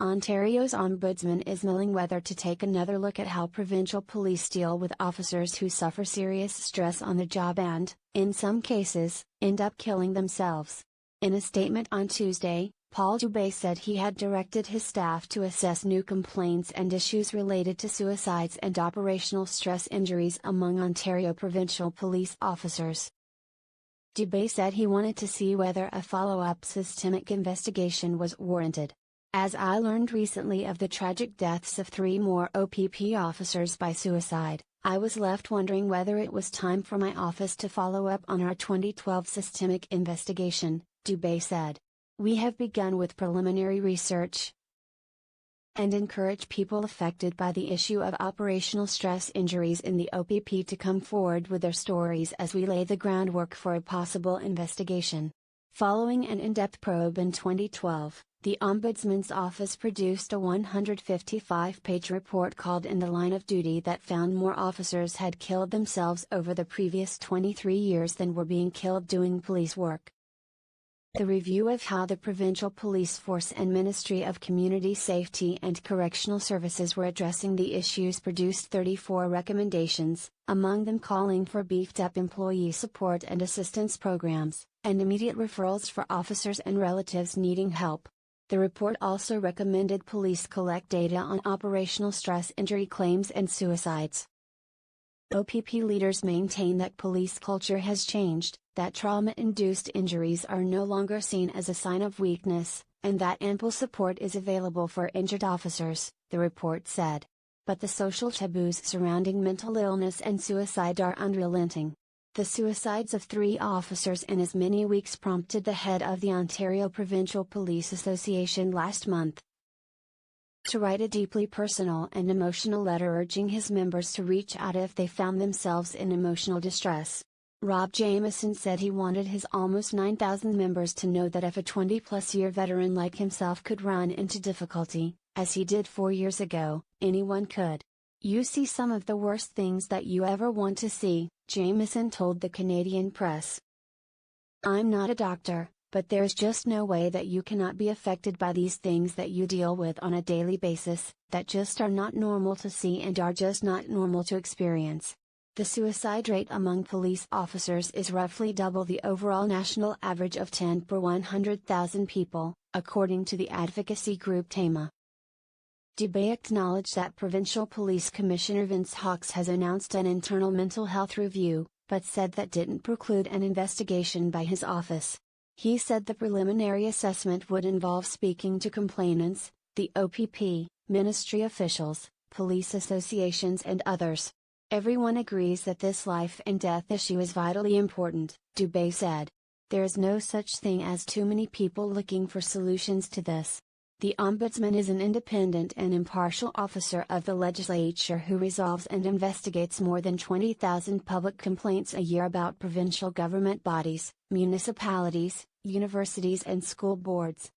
Ontario's Ombudsman is mulling whether to take another look at how provincial police deal with officers who suffer serious stress on the job and, in some cases, end up killing themselves. In a statement on Tuesday, Paul Dube said he had directed his staff to assess new complaints and issues related to suicides and operational stress injuries among Ontario Provincial Police officers. Dube said he wanted to see whether a follow-up systemic investigation was warranted. As I learned recently of the tragic deaths of 3 more OPP officers by suicide, I was left wondering whether it was time for my office to follow up on our 2012 systemic investigation, Dube said. We have begun with preliminary research and encourage people affected by the issue of operational stress injuries in the OPP to come forward with their stories as we lay the groundwork for a possible investigation. Following an in-depth probe in 2012, the Ombudsman's office produced a 155-page report called In the Line of Duty that found more officers had killed themselves over the previous 23 years than were being killed doing police work. The review of how the Provincial Police Force and Ministry of Community Safety and Correctional Services were addressing the issues produced 34 recommendations, among them calling for beefed-up employee support and assistance programs, and immediate referrals for officers and relatives needing help. The report also recommended police collect data on operational stress injury claims and suicides. OPP leaders maintain that police culture has changed, that trauma-induced injuries are no longer seen as a sign of weakness, and that ample support is available for injured officers, the report said. But the social taboos surrounding mental illness and suicide are unrelenting. The suicides of 3 officers in as many weeks prompted the head of the Ontario Provincial Police Association last month to write a deeply personal and emotional letter urging his members to reach out if they found themselves in emotional distress. Rob Jamieson said he wanted his almost 9,000 members to know that if a 20-plus-year veteran like himself could run into difficulty, as he did 4 years ago, anyone could. You see some of the worst things that you ever want to see, Jamieson told the Canadian press. I'm not a doctor, but there's just no way that you cannot be affected by these things that you deal with on a daily basis, that just are not normal to see and are just not normal to experience. The suicide rate among police officers is roughly double the overall national average of 10 per 100,000 people, according to the advocacy group TAMA. Dube acknowledged that Provincial Police Commissioner Vince Hawkes has announced an internal mental health review, but said that didn't preclude an investigation by his office. He said the preliminary assessment would involve speaking to complainants, the OPP, ministry officials, police associations and others. Everyone agrees that this life and death issue is vitally important, Dube said. There is no such thing as too many people looking for solutions to this. The Ombudsman is an independent and impartial officer of the legislature who resolves and investigates more than 20,000 public complaints a year about provincial government bodies, municipalities, universities and school boards.